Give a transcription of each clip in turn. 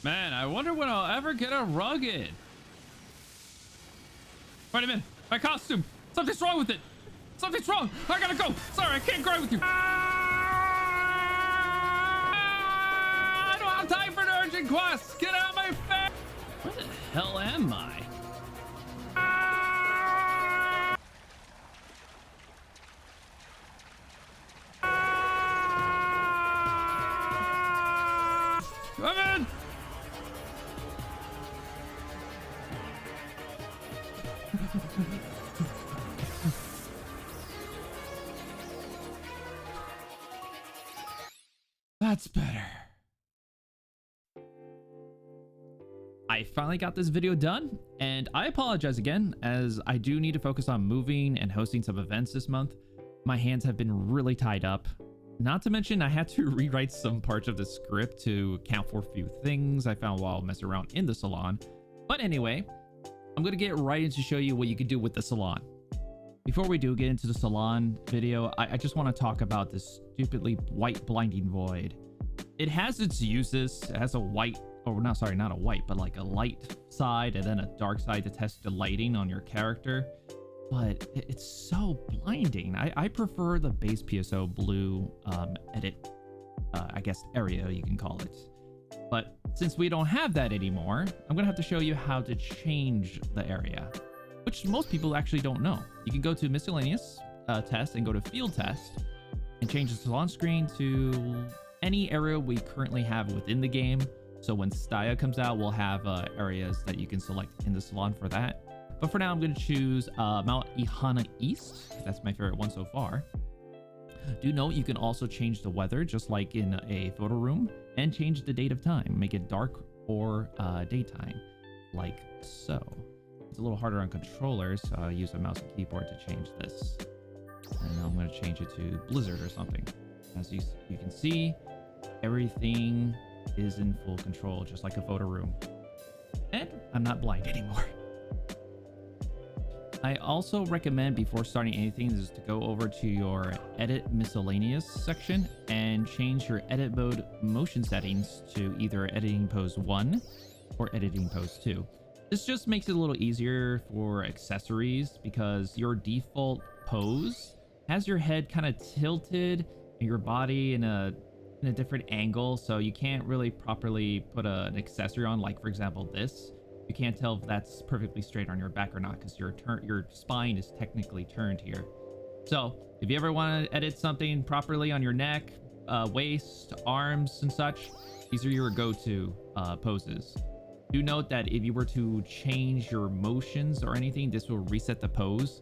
Man, I wonder when I'll ever get a rugged. Wait a minute. My costume. Something's wrong with it. Something's wrong. I gotta go. Sorry, I can't grind with you. I don't have time for an urgent quest. Get out of my face. Where the hell am I? Come in. That's better. I finally got this video done, and I apologize again, as I do need to focus on moving and hosting some events this month. My hands have been really tied up. Not to mention, I had to rewrite some parts of the script to account for a few things I found while messing around in the salon. But anyway, I'm going to get right into show you what you can do with the salon. Before we do get into the salon video, I just want to talk about this stupidly white blinding void. It has its uses. It has a white, or not, sorry, not a white, but like a light side and then a dark side to test the lighting on your character. But it's so blinding. I prefer the base PSO blue edit, I guess, area, you can call it. But since we don't have that anymore, I'm going to have to show you how to change the area, which most people actually don't know. You can go to miscellaneous test and go to field test and change the salon screen to any area we currently have within the game. So when Staya comes out, we'll have areas that you can select in the salon for that. But for now, I'm going to choose Mount Ihana East. That's my favorite one so far. Do note you can also change the weather, just like in a photo room, and change the date of time. Make it dark or daytime, like so. It's a little harder on controllers, so I'll use a mouse and keyboard to change this. And I'm going to change it to Blizzard or something. As you can see, everything is in full control, just like a photo room. And I'm not blind anymore. I also recommend before starting anything is to go over to your edit miscellaneous section and change your edit mode motion settings to either editing pose 1 or editing pose 2. This just makes it a little easier for accessories because your default pose has your head kind of tilted and your body in a different angle, so you can't really properly put an accessory on, like for example this. You can't tell if that's perfectly straight on your back or not because your spine is technically turned here. So if you ever want to edit something properly on your neck, waist, arms and such, these are your go-to poses. Do note that if you were to change your motions or anything, this will reset the pose.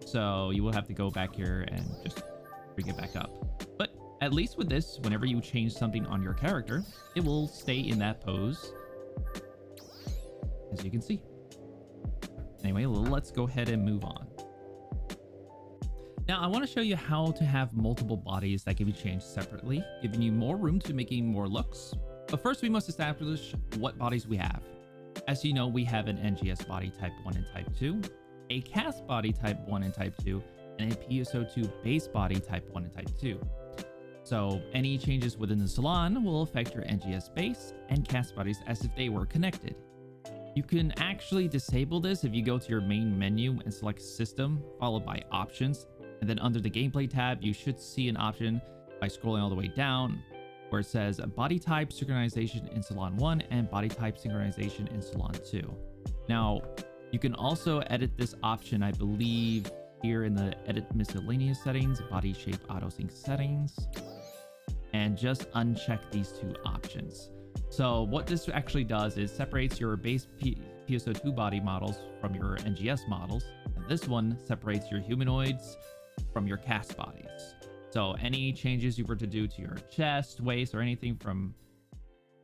So you will have to go back here and just bring it back up. But at least with this, whenever you change something on your character, it will stay in that pose, as you can see. Anyway, let's go ahead and move on. Now, I want to show you how to have multiple bodies that can be changed separately, giving you more room to making more looks. But first, we must establish what bodies we have. As you know, we have an NGS body type 1 and type 2, a cast body type 1 and type 2, and a PSO2 base body type 1 and type 2. So any changes within the salon will affect your NGS base and cast bodies as if they were connected. You can actually disable this if you go to your main menu and select System, followed by Options, and then under the Gameplay tab, you should see an option by scrolling all the way down where it says Body Type Synchronization in Salon 1 and Body Type Synchronization in Salon 2. Now, you can also edit this option, I believe, here in the Edit Miscellaneous Settings, Body Shape Auto Sync Settings, and just uncheck these two options. So what this actually does is separates your base PSO2 body models from your NGS models, and this one separates your humanoids from your cast bodies. So any changes you were to do to your chest, waist, or anything from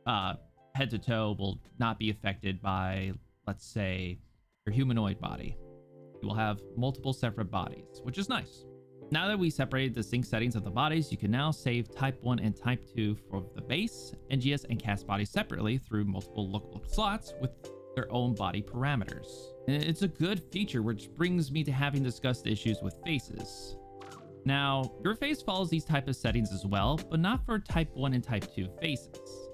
head to toe will not be affected by, let's say, your humanoid body. You will have multiple separate bodies, which is nice. Now that we separated the sync settings of the bodies, you can now save type 1 and type 2 for the base, NGS, and cast bodies separately through multiple lookbook slots with their own body parameters. And it's a good feature, which brings me to having discussed issues with faces. Now, your face follows these type of settings as well, but not for type 1 and type 2 faces.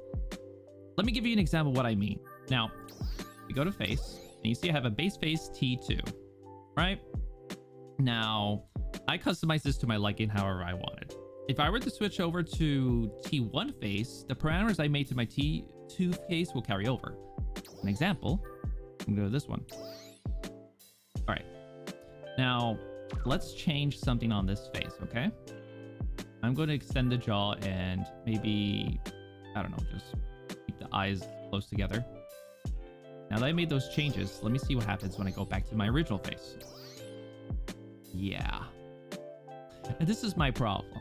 let me give you an example of what I mean. Now, we go to face, and you see I have a base face T2, right? Now, I customize this to my liking however I wanted. If I were to switch over to T1 face, the parameters I made to my T2 face will carry over. An example, I'm gonna go to this one. All right. Now, let's change something on this face, okay? I'm going to extend the jaw and maybe, I don't know, just keep the eyes close together. Now that I made those changes, let me see what happens when I go back to my original face. Yeah. And this is my problem.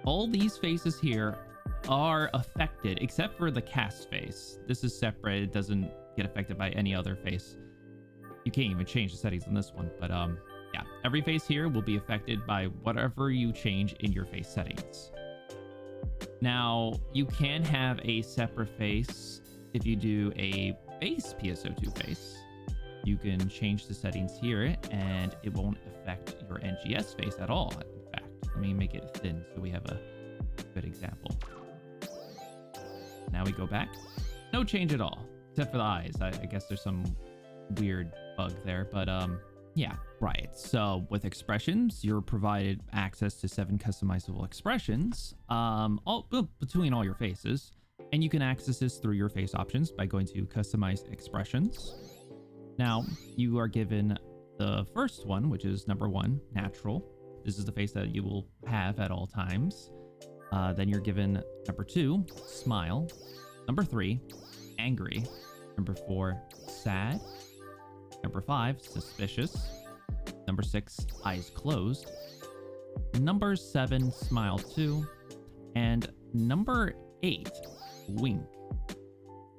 All these faces here are affected, except for the cast face. This is separate. It doesn't get affected by any other face. You can't even change the settings on this one, but yeah, every face here will be affected by whatever you change in your face settings. Now, you can have a separate face if you do a base PSO2 face. You can change the settings here and it won't affect your NGS face at all. In fact, let me make it thin so we have a good example. Now we go back. No change at all, except for the eyes. I guess there's some weird bug there, but yeah, right. So with expressions, you're provided access to 7 customizable expressions between all your faces, and you can access this through your face options by going to customize expressions. Now you are given the first one, which is number 1, natural. This is the face that you will have at all times. Then you're given number 2, smile. Number 3, angry. Number 4, sad. Number 5, suspicious. Number 6, eyes closed. Number 7, smile 2. And number 8, wink.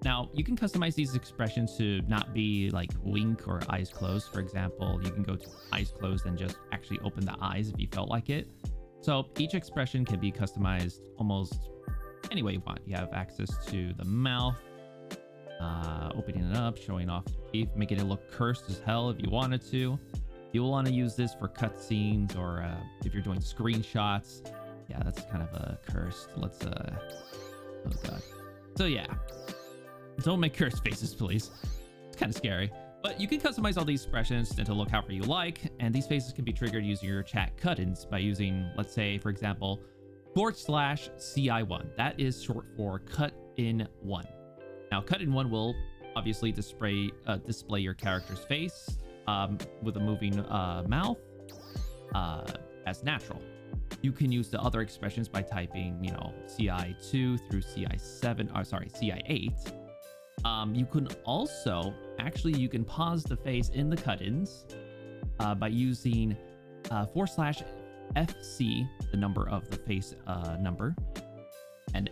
Now, you can customize these expressions to not be like wink or eyes closed. For example, you can go to eyes closed and just actually open the eyes if you felt like it. So each expression can be customized almost any way you want. You have access to the mouth, opening it up, showing off your teeth, making it look cursed as hell if you wanted to. You'll want to use this for cutscenes or if you're doing screenshots. Yeah, that's kind of a cursed. Let's oh god. So yeah, don't make cursed faces, please. It's kind of scary. But you can customize all these expressions to look however you like, and these faces can be triggered using your chat cut-ins by using, let's say, for example, /CI1. That is short for cut-in-1. Now, cut-in-1 will obviously display your character's face with a moving mouth as natural. You can use the other expressions by typing, you know, CI2 through CI8. You can also, you can pause the face in the cut-ins by using /FC, the number of the face number, and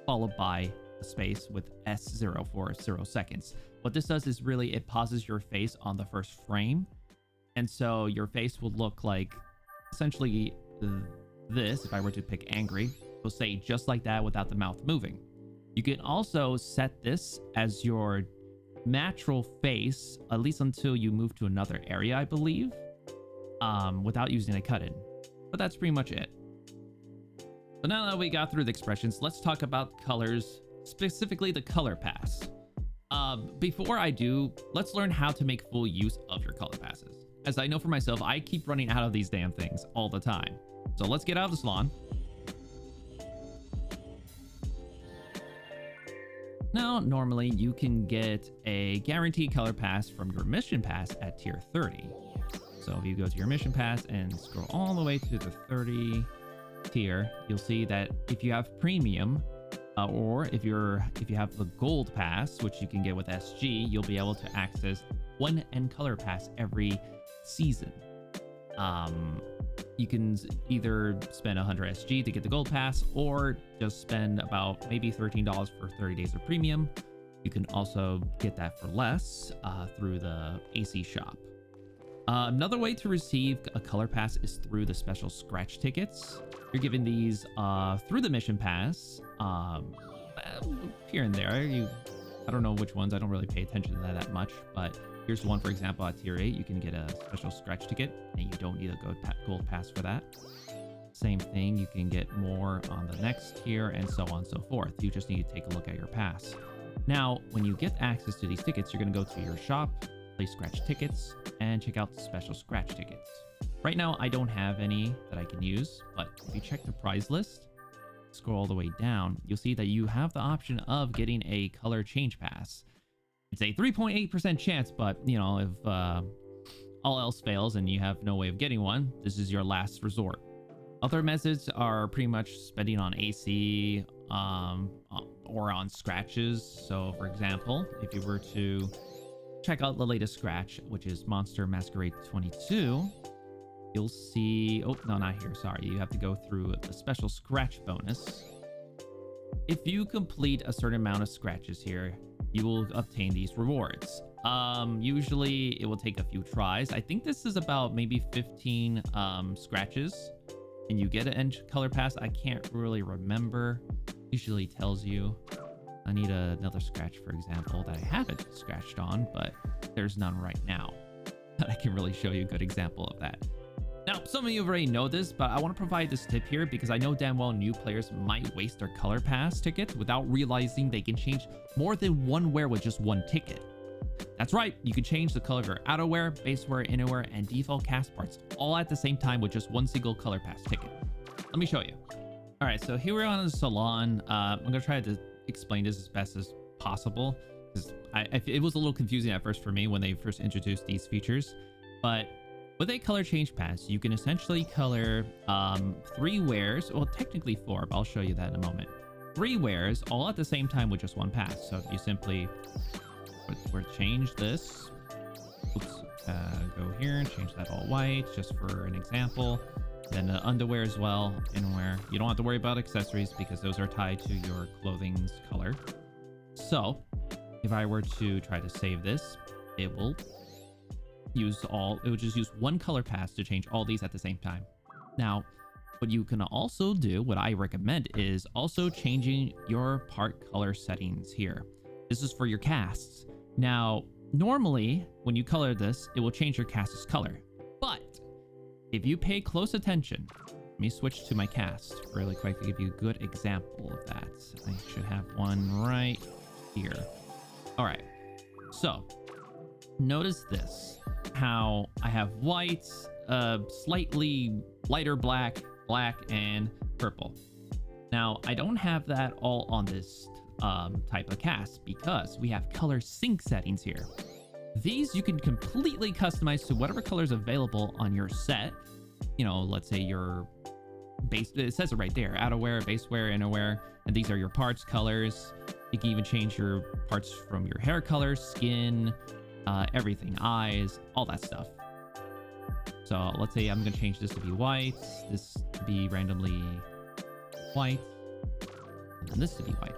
followed by a space with S0 for 0 seconds. What this does is really, it pauses your face on the first frame. And so your face will look like essentially this. If I were to pick angry, it'll say just like that without the mouth moving. You can also set this as your natural face, at least until you move to another area, I believe, without using a cut-in. But that's pretty much it. So now that we got through the expressions, let's talk about colors, specifically the color pass. Before I do, let's learn how to make full use of your color passes. As I know for myself, I keep running out of these damn things all the time. So let's get out of the salon. Now, normally you can get a guaranteed color pass from your mission pass at tier 30. So if you go to your mission pass and scroll all the way to the 30 tier, you'll see that if you have premium, or if you have the gold pass, which you can get with SG, you'll be able to access one end color pass every season. You can either spend 100 SG to get the gold pass, or just spend about maybe $13 for 30 days of premium. You can also get that for less through the AC shop. Another way to receive a color pass is through the special scratch tickets. You're given these through the mission pass, here and there. I don't know which ones. I don't really pay attention to that much, but here's one, for example, at tier 8, you can get a special scratch ticket, and you don't need a gold pass for that. Same thing, you can get more on the next tier, and so on and so forth. You just need to take a look at your pass. Now, when you get access to these tickets, you're going to go to your shop, play scratch tickets, and check out special scratch tickets. Right now, I don't have any that I can use, but if you check the prize list, scroll all the way down, you'll see that you have the option of getting a color change pass. It's a 3.8% chance, but you know, if all else fails and you have no way of getting one, this is your last resort. Other methods are pretty much spending on AC or on scratches. So for example, if you were to check out the latest scratch, which is Monster Masquerade 22, you'll see, oh, no, not here, sorry. You have to go through the special scratch bonus. If you complete a certain amount of scratches here, you will obtain these rewards. Usually it will take a few tries. I think this is about maybe 15 scratches and you get an color pass. I can't really remember. Usually tells you. I need another scratch, for example, that I haven't scratched on, but there's none right now. But I can really show you a good example of that. Now, some of you already know this, but I want to provide this tip here because I know damn well new players might waste their color pass tickets without realizing they can change more than one wear with just one ticket. That's right, you can change the color of your outerwear, basewear, innerwear, and default cast parts all at the same time with just one single color pass ticket. Let me show you. All right, so here we're on the Salon. I'm going to try to explain this as best as possible because it was a little confusing at first for me when they first introduced these features. But with a color change pass, you can essentially color 3 wears, well, technically 4, but I'll show you that in a moment. 3 wears all at the same time with just one pass. So if you simply change this, go here and change that all white, just for an example. Then the underwear as well, innerwear. You don't have to worry about accessories because those are tied to your clothing's color. So if I were to try to save this, it will just use one color pass to change all these at the same time. Now, what you can also do, what I recommend, is also changing your part color settings here. This is for your casts. Now, normally when you color this, it will change your cast's color. But if you pay close attention, let me switch to my cast really quick to give you a good example of that. I should have one right here. All right, so notice this, how I have white, slightly lighter black, and purple. Now, I don't have that all on this type of cast because we have color sync settings here. These you can completely customize to whatever color is available on your set. You know, let's say your base, it says it right there, outerwear, basewear, innerwear, and these are your parts colors. You can even change your parts from your hair color, skin, everything, eyes, all that stuff. So let's say I'm gonna change this to be white, this to be randomly white, and then this to be white.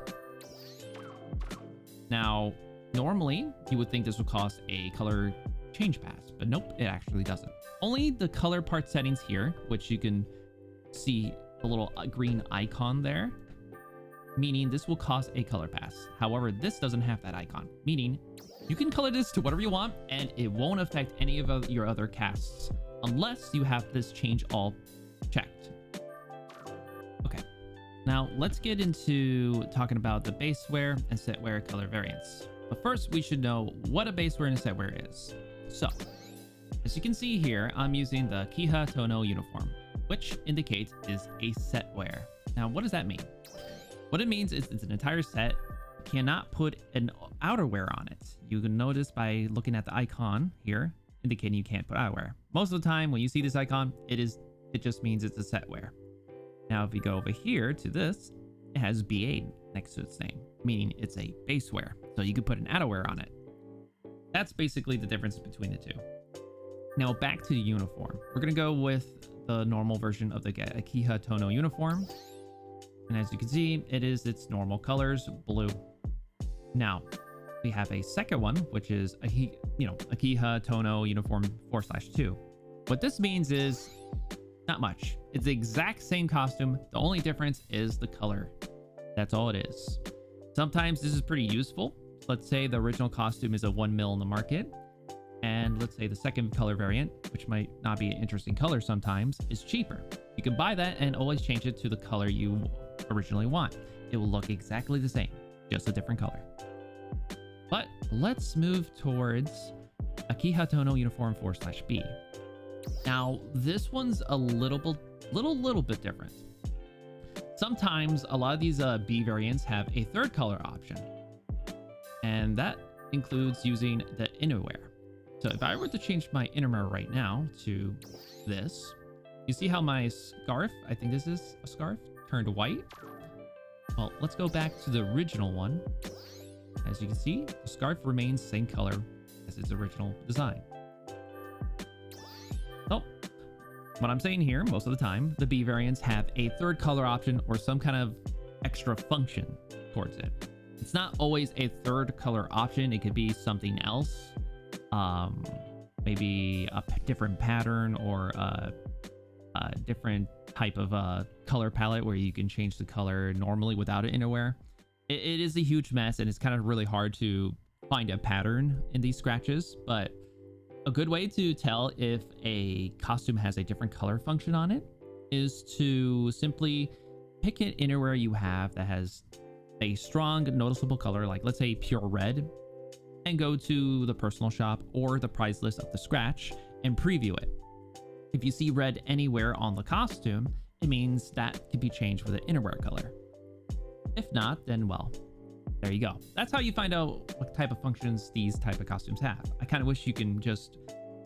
Now, normally you would think this would cost a color change pass, but nope, it actually doesn't. Only the color part settings here, which you can see the little green icon there, meaning this will cost a color pass. However, this doesn't have that icon, meaning you can color this to whatever you want and it won't affect any of your other casts unless you have this change all checked. Okay, now let's get into talking about the basewear and setwear color variants. But first, we should know what a basewear and a setwear is. So, as you can see here, I'm using the Kiha Tono uniform, which indicates is a setwear. Now, what does that mean? What it means is it's an entire set. You cannot put an outerwear on it. You can notice by looking at the icon here, indicating you can't put outerwear. Most of the time, when you see this icon, it just means it's a setwear. Now, if you go over here to this, it has BA next to its name, meaning it's a basewear. So you could put an outerwear on it. That's basically the difference between the two. Now back to the uniform. We're gonna go with the normal version of the Kiha Tono uniform. And as you can see, it is its normal colors, blue. Now, we have a second one, which is a Kiha Tono uniform 4/2. What this means is not much. It's the exact same costume. The only difference is the color. That's all it is. Sometimes this is pretty useful. Let's say the original costume is a 1 mil in the market. And let's say the second color variant, which might not be an interesting color sometimes, is cheaper. You can buy that and always change it to the color you originally want. It will look exactly the same, just a different color. But let's move towards Akihatono Uniform 4/B. Now, this one's a little bit different. Sometimes a lot of these B variants have a third color option, and that includes using the innerwear. So if I were to change my innerwear right now to this, you see how my scarf, I think this is a scarf, turned white? Well, let's go back to the original one. As you can see, the scarf remains same color as its original design. So, what I'm saying here, most of the time, the B variants have a third color option or some kind of extra function towards it. It's not always a third color option. It could be something else. Maybe a different pattern or a different type of color palette where you can change the color normally without an innerwear. It is a huge mess, and it's kind of really hard to find a pattern in these scratches, but a good way to tell if a costume has a different color function on it is to simply pick an innerwear you have that has a strong noticeable color, like let's say pure red, and go to the personal shop or the price list of the scratch and preview it. If you see red anywhere on the costume, it means that could be changed with an innerwear color. If not, then well, there you go. That's how you find out what type of functions these type of costumes have. I kind of wish you can just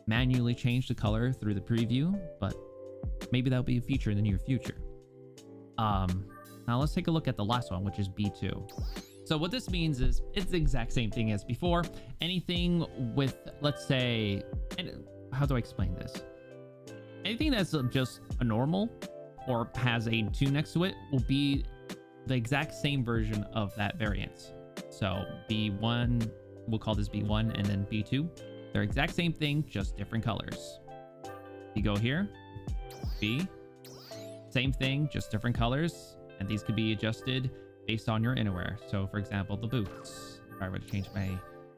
manually change the color through the preview, but maybe that'll be a feature in the near future. Now let's take a look at the last one, which is B2. So what this means is it's the exact same thing as before. Anything with, let's say, and how do I explain this? Anything that's just a normal or has a 2 next to it will be the exact same version of that variant. So B1, we'll call this B1, and then B2. They're exact same thing, just different colors. You go here, B, same thing, just different colors, and these could be adjusted based on your innerwear. So for example, the boots. If I were to change my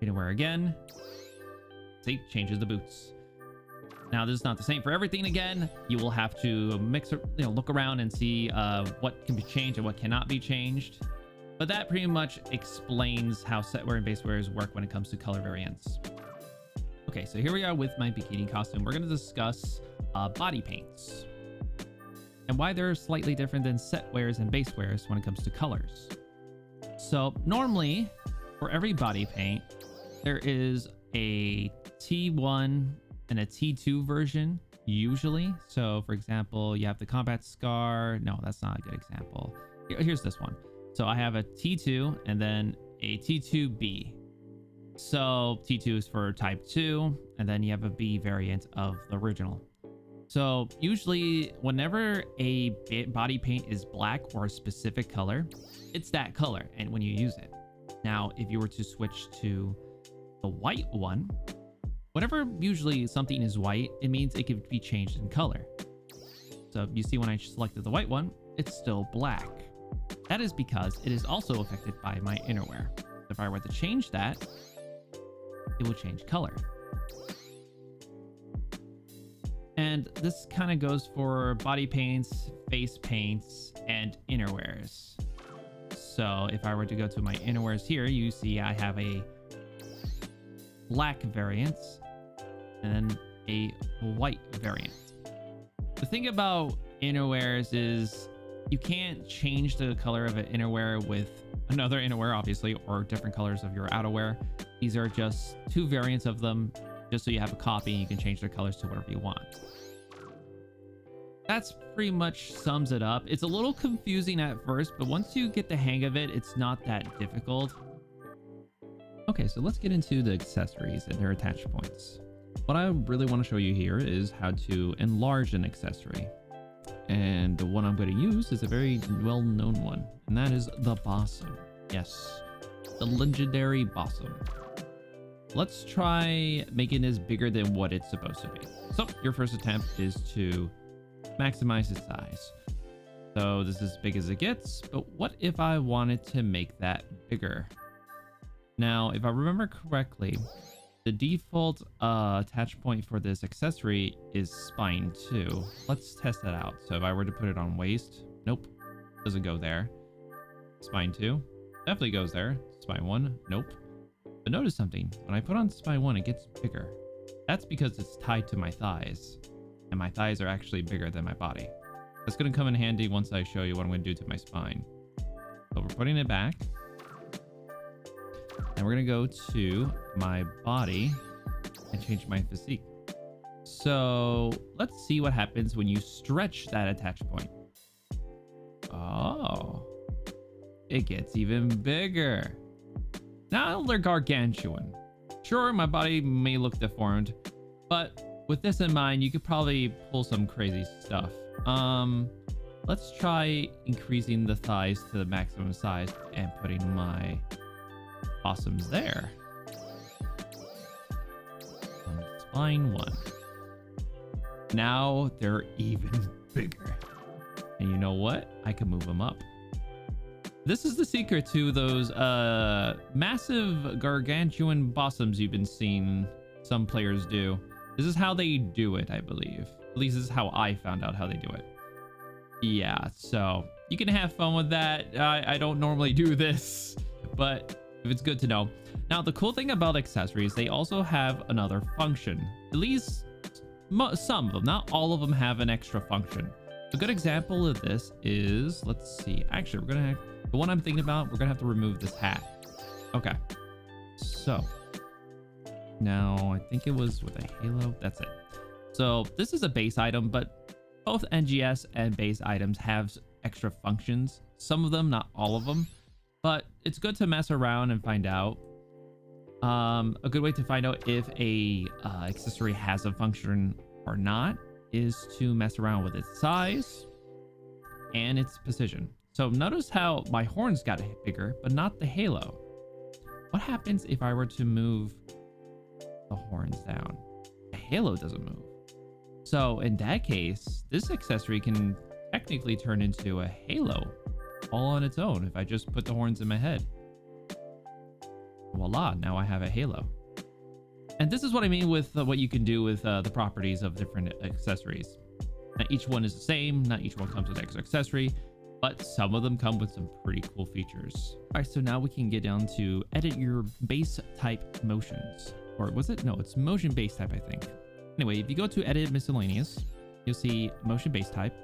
innerwear again, see, changes the boots. Now, this is not the same for everything again. You will have to look around and see what can be changed and what cannot be changed. But that pretty much explains how Setwear and Basewears work when it comes to color variants. Okay, so here we are with my bikini costume. We're going to discuss body paints and why they're slightly different than Setwears and Basewears when it comes to colors. So normally, for every body paint, there is a T1 and a T2 version, usually. So for example, you have the combat scar. No, that's not a good example. Here's this one. So I have a T2 and then a T2B. So T2 is for type 2, and then you have a B variant of the original. So usually whenever a body paint is black or a specific color, it's that color and when you use it. Now, if you were to switch to the white one, whenever usually something is white, it means it could be changed in color. So you see when I selected the white one, it's still black. That is because it is also affected by my innerwear. If I were to change that, it will change color. And this kind of goes for body paints, face paints, and innerwears. So if I were to go to my innerwears here, you see I have a black variant and a white variant. The thing about innerwears is you can't change the color of an innerwear with another innerwear, obviously, or different colors of your outerwear. These are just 2 variants of them, just so you have a copy and you can change their colors to whatever you want. That's pretty much sums it up. It's a little confusing at first, but once you get the hang of it, it's not that difficult. Okay, so let's get into the accessories and their attach points. What I really want to show you here is how to enlarge an accessory. And the one I'm going to use is a very well-known one, and that is the bosom. Yes, the legendary bosom. Let's try making this bigger than what it's supposed to be. So your first attempt is to maximize its size. So this is as big as it gets, but what if I wanted to make that bigger? Now, if I remember correctly, the default attach point for this accessory is spine 2. Let's test that out. So if I were to put it on waist, nope, doesn't go there. Spine 2 definitely goes there. Spine 1, nope. But notice something. When I put on spine 1, it gets bigger. That's because it's tied to my thighs. And my thighs are actually bigger than my body. That's going to come in handy once I show you what I'm going to do to my spine. So we're putting it back. And we're going to go to my body and change my physique. So let's see what happens when you stretch that attach point. Oh, it gets even bigger. Now they're gargantuan. Sure, my body may look deformed, but with this in mind, you could probably pull some crazy stuff. Let's try increasing the thighs to the maximum size and putting my bosoms there. Spine 1. Now they're even bigger. And you know what? I can move them up. This is the secret to those massive gargantuan bosoms you've been seeing some players do. This is how they do it, I believe. At least this is how I found out how they do it. Yeah, so you can have fun with that. I don't normally do this, but it's good to know. Now, the cool thing about accessories, they also have another function. At least some of them, not all of them, have an extra function. A good example of this is, let's see. Actually, the one I'm thinking about, we're gonna have to remove this hat. Okay. So now I think it was with a halo. That's it. So this is a base item, but both NGS and base items have extra functions. Some of them, not all of them, but it's good to mess around and find out. A good way to find out if a accessory has a function or not is to mess around with its size and its position. So notice how my horns got bigger, but not the halo. What happens if I were to move the horns down? The halo doesn't move. So in that case, this accessory can technically turn into a halo all on its own if I just put the horns in my head. Voila, now I have a halo. And this is what I mean with what you can do with the properties of different accessories. Not each one is the same, not each one comes with extra accessory, but some of them come with some pretty cool features. All right, so now we can get down to edit your base type motions. Or was it? No, it's motion base type, I think. Anyway, if you go to edit miscellaneous, you'll see motion base type.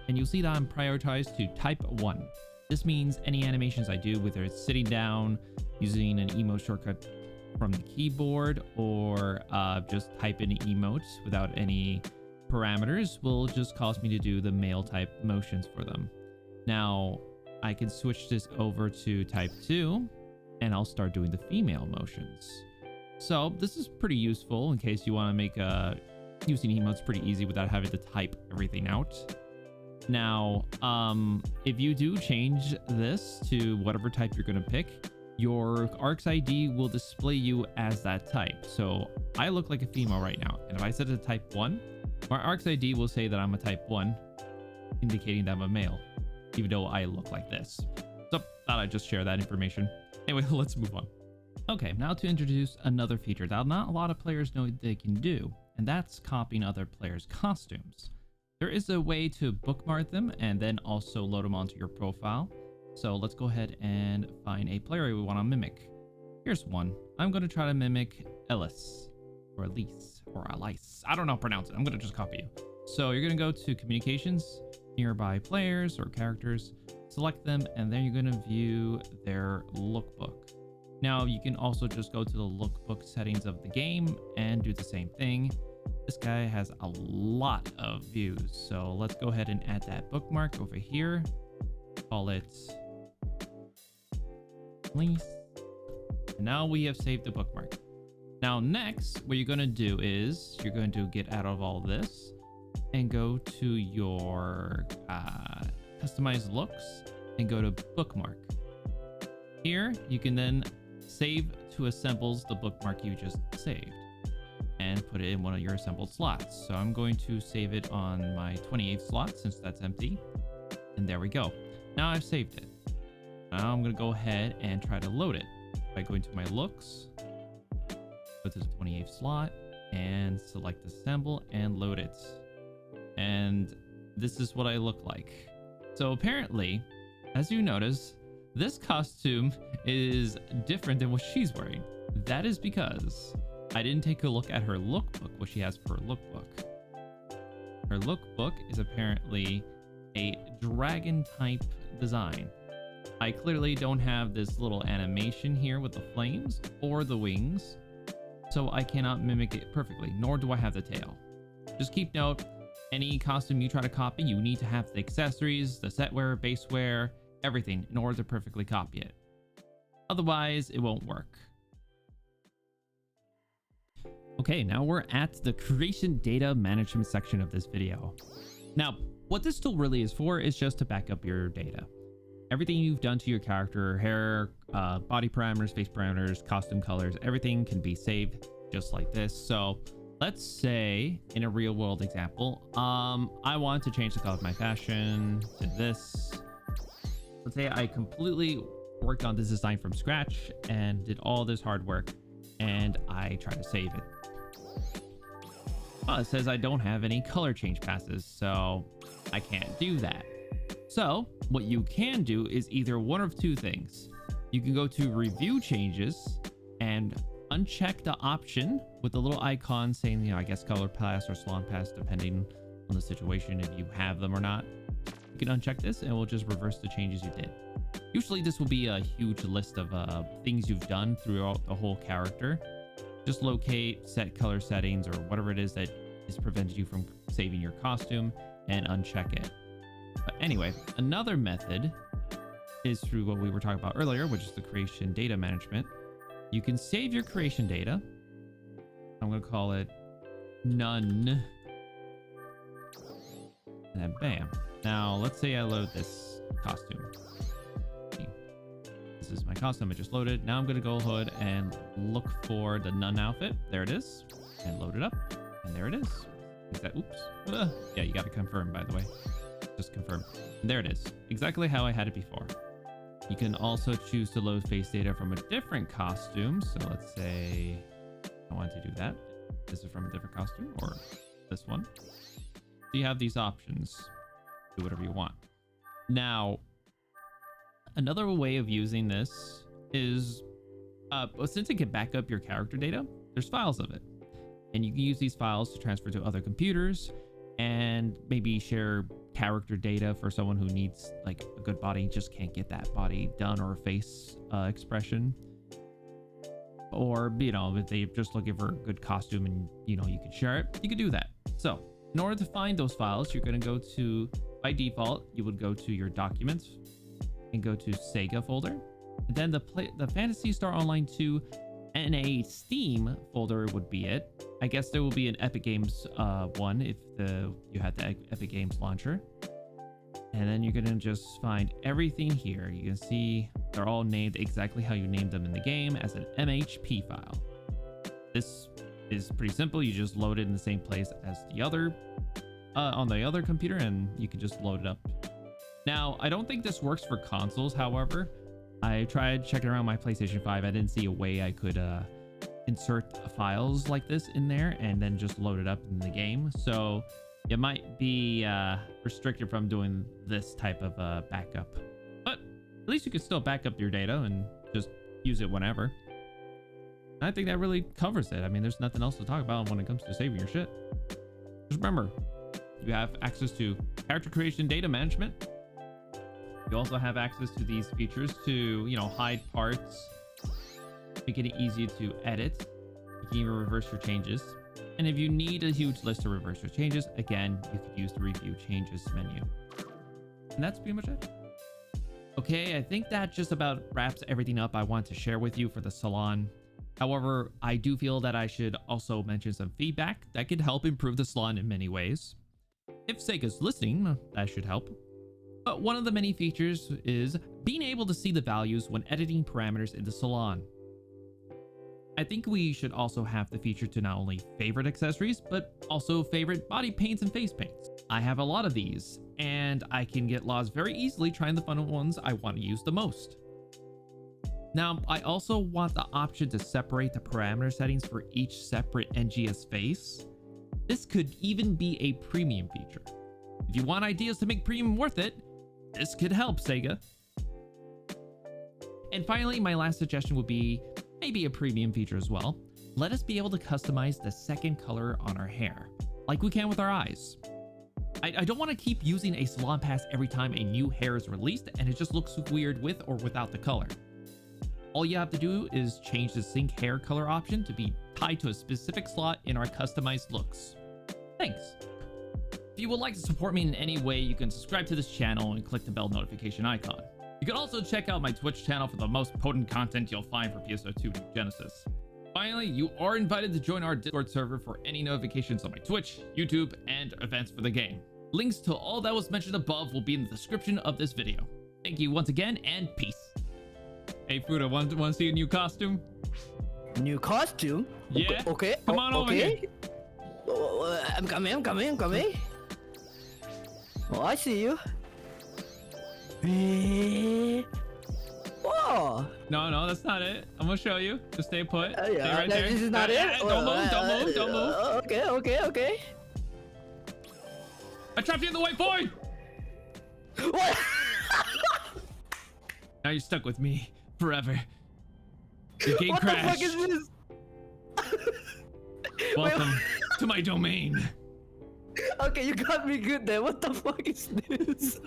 And you'll see that I'm prioritized to type 1. This means any animations I do, whether it's sitting down, using an emote shortcut from the keyboard, or just type in emotes without any parameters, will just cause me to do the male type motions for them. Now, I can switch this over to type 2, and I'll start doing the female motions. So this is pretty useful in case you want to make using emotes pretty easy without having to type everything out. Now, if you do change this to whatever type you're going to pick, your ARC's ID will display you as that type. So I look like a female right now, and if I set it to type 1, my ARC's ID will say that I'm a type 1, indicating that I'm a male, even though I look like this. So thought I'd just share that information. Anyway, let's move on. Okay, now to introduce another feature that not a lot of players know they can do, and that's copying other players' costumes. There is a way to bookmark them and then also load them onto your profile. So let's go ahead and find a player we want to mimic. Here's one. I'm going to try to mimic Ellis, or Elise, or Alice. I don't know how to pronounce it. I'm going to just copy you. So you're going to go to communications, nearby players or characters, select them, and then you're going to view their lookbook. Now you can also just go to the lookbook settings of the game and do the same thing. This guy has a lot of views, so let's go ahead and add that bookmark over here. Call it Elise. And now we have saved the bookmark. Now next, what you're going to do is you're going to get out of all this and go to your customize looks and go to bookmark. Here you can then save to assembles the bookmark you just saved and put it in one of your assembled slots. So I'm going to save it on my 28th slot since that's empty. And there we go. Now I've saved it. Now I'm going to go ahead and try to load it by going to my looks, go to the 28th slot and select assemble and load it. And this is what I look like. So apparently, as you notice, this costume is different than what she's wearing. That is because I didn't take a look at her lookbook, what she has for her lookbook. Her lookbook is apparently a dragon type design. I clearly don't have this little animation here with the flames or the wings, so I cannot mimic it perfectly, nor do I have the tail. Just keep note, any costume you try to copy, you need to have the accessories, the setwear, basewear, everything in order to perfectly copy it. Otherwise, it won't work. Okay, now we're at the creation data management section of this video. Now, what this tool really is for is just to back up your data. Everything you've done to your character, hair, body parameters, face parameters, costume colors, everything can be saved just like this. So let's say in a real world example, I want to change the color of my fashion to this. Let's say I completely worked on this design from scratch and did all this hard work, and I try to save it. It says I don't have any color change passes, so I can't do that. So what you can do is either one of two things. You can go to review changes and uncheck the option with the little icon saying, I guess color pass or salon pass, depending on the situation, if you have them or not. You can uncheck this and it will just reverse the changes you did. Usually this will be a huge list of things you've done throughout the whole character. Just locate set color settings or whatever it is that is prevented you from saving your costume and uncheck it. But anyway, another method is through what we were talking about earlier, which is the creation data management. You can save your creation data. I'm going to call it none. And then bam. Now let's say I load this costume. This is my costume I just loaded. Now I'm going to go ahead and look for the none outfit. There it is. And load it up. And there it is. Is that, oops. Yeah, you got to confirm, by the way. Just confirm. And there it is. Exactly how I had it before. You can also choose to load face data from a different costume. So let's say I want to do that. This is from a different costume or this one. So you have these options. Do whatever you want. Now, another way of using this is, since it can back up your character data, there's files of it. And you can use these files to transfer to other computers and maybe share character data for someone who needs like a good body, just can't get that body done, or a face expression. Or, if they're just looking for a good costume and, you can share it, you can do that. So in order to find those files, you're going to go to, by default, you would go to your documents and go to Sega folder. And then the Phantasy Star Online 2 NA Steam folder would be it. I guess there will be an Epic Games one if you had the Epic Games launcher. And then you're gonna just find everything here. You can see they're all named exactly how you named them in the game, as an MHP file. This is pretty simple. You just load it in the same place as the other on the other computer, and you can just load it up. Now, I don't think this works for consoles, however. I tried checking around my PlayStation 5. I didn't see a way I could insert files like this in there and then just load it up in the game. So you might be restricted from doing this type of backup. But at least you can still back up your data and just use it whenever. And I think that really covers it. I mean, there's nothing else to talk about when it comes to saving your shit. Just remember, you have access to character creation data management. You also have access to these features to, hide parts, make it easy to edit. You can even reverse your changes. And if you need a huge list to reverse your changes, again, you could use the review changes menu. And that's pretty much it. Okay, I think that just about wraps everything up I want to share with you for the Salon. However, I do feel that I should also mention some feedback that could help improve the Salon in many ways. If Sega's listening, that should help. But one of the many features is being able to see the values when editing parameters in the Salon. I think we should also have the feature to not only favorite accessories, but also favorite body paints and face paints. I have a lot of these, and I can get lost very easily trying the fun ones I want to use the most. Now, I also want the option to separate the parameter settings for each separate NGS face. This could even be a premium feature. If you want ideas to make premium worth it, this could help, Sega. And finally, my last suggestion would be maybe a premium feature as well. Let us be able to customize the second color on our hair, like we can with our eyes. I don't want to keep using a salon pass every time a new hair is released and it just looks weird with or without the color. All you have to do is change the sync hair color option to be tied to a specific slot in our customized looks. Thanks. If you would like to support me in any way, you can subscribe to this channel and click the bell notification icon. You can also check out my Twitch channel for the most potent content you'll find for PSO2 and Genesis. Finally, you are invited to join our Discord server for any notifications on my Twitch, YouTube, and events for the game. Links to all that was mentioned above will be in the description of this video. Thank you once again, and peace. Hey, Fuda, want to see a new costume? New costume? Yeah. Okay. Come on over here. I'm coming. Oh, I see you. Whoa. No, that's not it. I'm gonna show you. Just stay put. Stay right there. This is not it. Don't move. Okay. I trapped you in the white void. What? Now you're stuck with me forever. The game crashed. What the fuck is this? Welcome to my domain. Okay, you got me good there. What the fuck is this?